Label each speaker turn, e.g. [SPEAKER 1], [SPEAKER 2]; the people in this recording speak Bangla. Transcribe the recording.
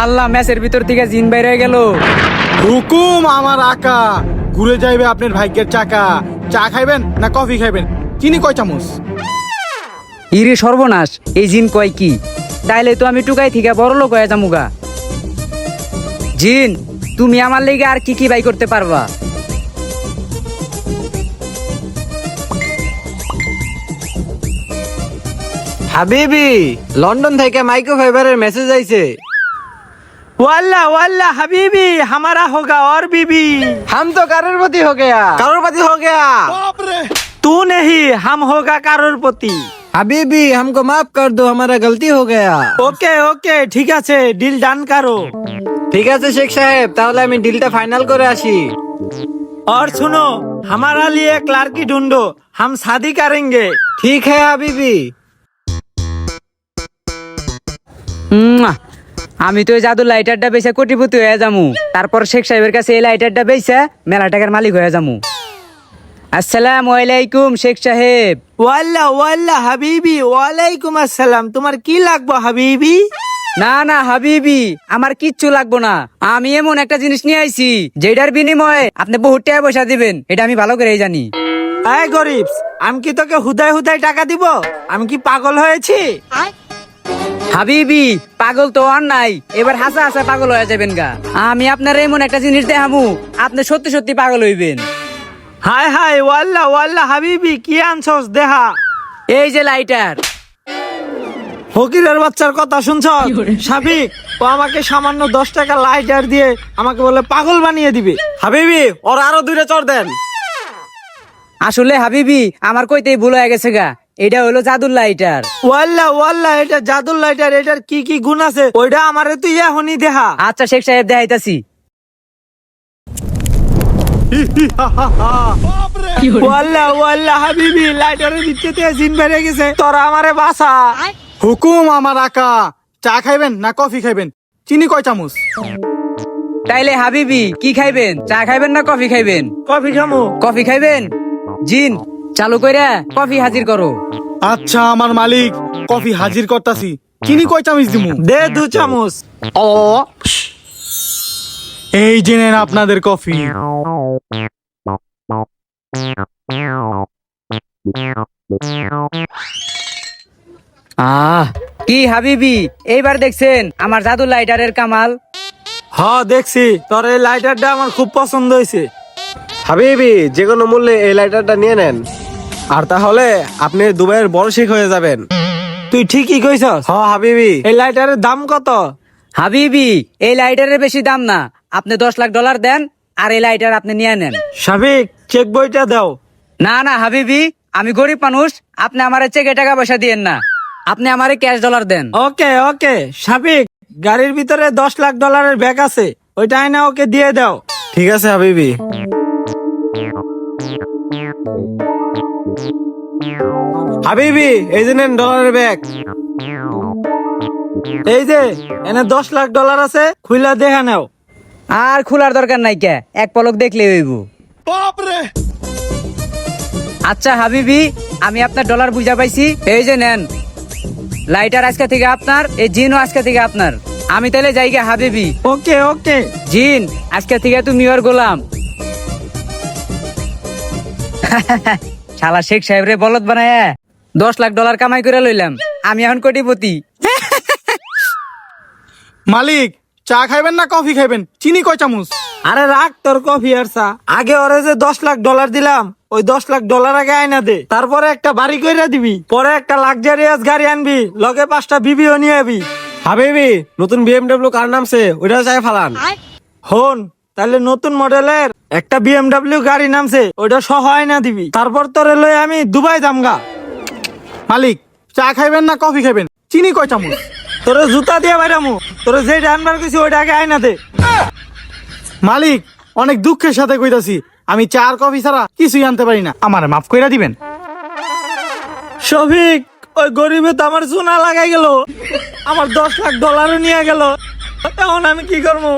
[SPEAKER 1] আল্লাহ, ম্যাচের ভিতর থেকে জিন বাইরে হয়ে গেল।
[SPEAKER 2] হুকুম আমার আকা, ঘুরে যাইবে আপনার ভাগ্যের চাকা। চা খাইবেন না কফি খাইবেন? চিনি কয় চামচ?
[SPEAKER 1] ইরে সর্বনাশ, এই জিন কয় কি? তাইলে তো আমি টুকাই থেকে বড় লোক হয়ে যামুগা। জিন, তুমি আমার লেগে আর কি কি বাই করতে পারবা?
[SPEAKER 3] হাবিবি, লন্ডন থেকে মাইক্রোফাইবারের মেসেজ আইছে।
[SPEAKER 4] वाला वाला हबीबी हमारा होगा और बीबी।
[SPEAKER 3] हम तो करोड़पति हो गया। करोड़पति हो गया।
[SPEAKER 4] तू नहीं, हम होगा करोड़पति।
[SPEAKER 3] হাবিবি, हमको माफ कर दो, हमारा गलती हो गया।
[SPEAKER 4] ओके ओके ठीक আছে, ডিল ডান করো।
[SPEAKER 3] ঠিক আছে শেখ সাহেব, তাহলে আমি ডিলটা ফাইনাল করে আসি।
[SPEAKER 4] और सुनो, हमारा लिए एक लड़की ढूंढो, हम शादी करेंगे।
[SPEAKER 3] ঠিক है হাবিবি।
[SPEAKER 1] আমি তো ওই জাদুর লাইটারটা বেচে কোটিপতি হয়ে যামু। তারপর শেখ সাহেবের কাছে এই লাইটারটা বেচে মেলা টাকার মালিক হয়ে যামু। আসসালামু আলাইকুম শেখ সাহেব।
[SPEAKER 4] वाला वाला हबीबी, ওয়ালাইকুম আসসালাম। তোমার কি লাগবে হাবিবি?
[SPEAKER 1] না না হাবিবি, আমার কিচ্ছু লাগবো না। আমি এমন একটা জিনিস নিয়ে আইছি যেটার বিনিময়ে আপনি বহুত টাকা পয়সা দিবেন, এটা আমি ভালো করেই জানি।
[SPEAKER 4] এই গরিব, আমি কি তোকে হুদায় হুদায় টাকা দিব? আমি কি পাগল হয়েছি?
[SPEAKER 1] হাবিবি, পাগল তো আর নাই, এবার হাসা হাসা পাগল হয়ে যাবেন গা। আমি আপনার এমন একটা জিনিস দেখামু, আপনি সত্যি সত্যি পাগল হইবেন।
[SPEAKER 4] হাই হাই, ওয়াল্লা ওয়াল্লা হাবিবি, কি আনছস দেহা?
[SPEAKER 1] এই যে লাইটার।
[SPEAKER 4] ফকিরের বাচ্চার কথা শুনছ? সাবিক, ও আমাকে সামান্য 10 টাকা লাইটার দিয়ে আমাকে বলে পাগল বানিয়ে দিবে।
[SPEAKER 3] হাবিবি, ওর আরো 2টা চড় দেন।
[SPEAKER 1] আসলে হাবিবি, আমার কইতেই ভুল হয়ে গেছে গা, এটা হলো জাদুর লাইটার।
[SPEAKER 4] ওয়াল্লা ওয়াল্লা, এটা জাদুর লাইটার, এটার কি কি গুণ আছে ওইটা আমারে তুই এখনই দেখা।
[SPEAKER 1] আচ্ছা শেখ সাহেব, দেখাইতাছি।
[SPEAKER 4] ওয়াল্লা ওয়াল্লা হাবিবি, লাইটারের ভিতরে জিন বেড়ে গেছে, তোরা আমারে বাঁচা।
[SPEAKER 2] হুকুম আমার আকা, চা খাইবেন না কফি খাইবেন? চিনি কয় চামচ?
[SPEAKER 1] তাইলে হাবিবি কি খাইবেন, চা খাইবেন না কফি খাইবেন?
[SPEAKER 4] কফি খামু।
[SPEAKER 1] কফি খাইবেন? জিন চালু কইরা কফি হাজির করো।
[SPEAKER 2] আচ্ছা আমার মালিক, কফি হাজির করতাছি। চিনি কয় চামচ দিমু?
[SPEAKER 4] দে 2 চামচ।
[SPEAKER 2] এই জেনেন আপনাদের কফি।
[SPEAKER 1] কি হাবিবি, এইবার দেখছেন আমার জাদুর লাইটারের কামাল?
[SPEAKER 4] হ্যাঁ দেখছি, তোর এই লাইটারটা আমার খুব পছন্দ হয়েছে।
[SPEAKER 3] হাবিবি, যে কোনো মূল্যে এই লাইটারটা নিয়ে নেন, আর তাহলে আপনি দুবাইয়ের বড় শেখ হয়ে যাবেন।
[SPEAKER 4] তুই ঠিকই কইছস।
[SPEAKER 3] হ হাবিবি।
[SPEAKER 4] এই লাইটারের দাম কত?
[SPEAKER 1] হাবিবি, এই লাইটারের বেশি দাম না, আপনি $10 লাখ দেন আর এই লাইটার আপনি নিয়ে নেন।
[SPEAKER 4] সাবিক, চেক বইটা দাও।
[SPEAKER 1] না না হাবিবি, আমি গরিব মানুষ, আপনি আমারে চেকে টাকা পয়সা দিয়েন না, আপনি আমারে ক্যাশ ডলার দেন।
[SPEAKER 4] ওকে ওকে সাবিক, গাড়ির ভিতরে $10 লাখ ব্যাগ আছে, ওইটা আইনা ওকে দিয়ে দাও।
[SPEAKER 3] ঠিক আছে হাবিবি। হাবিবি, এই যে নেন ডলারের ব্যাগ।
[SPEAKER 4] এই যে এনে $10 লাখ আছে, খুইলা দেখা নাও।
[SPEAKER 1] আর খোলার দরকার নাই, কে এক পলক দেখলে হইব। আচ্ছা হাবিবি, আমি আপনার ডলার বুঝা পাইছি, এই যে নেন লাইটার আজকে থেকে আপনার, এই জিনও আজকে থেকে আপনার। আমি তাহলে যাইগা হাবিবি।
[SPEAKER 4] ওকে ওকে।
[SPEAKER 1] জিন, আজকে থেকে তুমি ওর গোলাম। শালা শেখ সাহেব রে বলদ বানায় $10 লাখ কামাই করে লইলাম, আমি এখন কোটিপতি।
[SPEAKER 2] মালিক, চা খাইবেন না কফি খাইবেন? চিনি কয় চামচ?
[SPEAKER 4] আরে রাখ তোর কফি আর চা। আগে ওরে যে $10 লাখ দিলাম, ওই $10 লাখ আগে আইনা দে, তারপরে একটা বাড়ি কইরা দিবি, পরে একটা লাক্সারিয়াস গাড়ি আনবি, লগে 5টা বিবিও নিয়ে আবি।
[SPEAKER 3] হাবিবি, নতুন বিএমডব্লিউ কার নামছে, ওইটা চাই ফালান।
[SPEAKER 4] হন, তাহলে নতুন মডেলের একটা বিএমডব্লিউ গাড়ি নামছে, ওইটা সহ আইনা দিবি, তারপর তোরে লই আমি দুবাই যামগা।
[SPEAKER 2] মালিক, চা খাইবেন না কফি খাইবেন? চিনি কয় চামচ?
[SPEAKER 4] তোরে জুতা দিয়ে বাইরামু, তোরে যেটা আনবার কইছি ওইটা আগে আইনা দে।
[SPEAKER 2] মালিক, অনেক দুঃখের সাথে কইতাছি, আমি চা আর কফি ছাড়া কিছুই আনতে পারি না, আমারে মাফ কইরা দিবেন।
[SPEAKER 4] শফিক, ওই গরিবে তো আমার চুনা লাগাই গেল, আমার $10 লাখ নিয়ে গেল, এখন আমি কি করবো?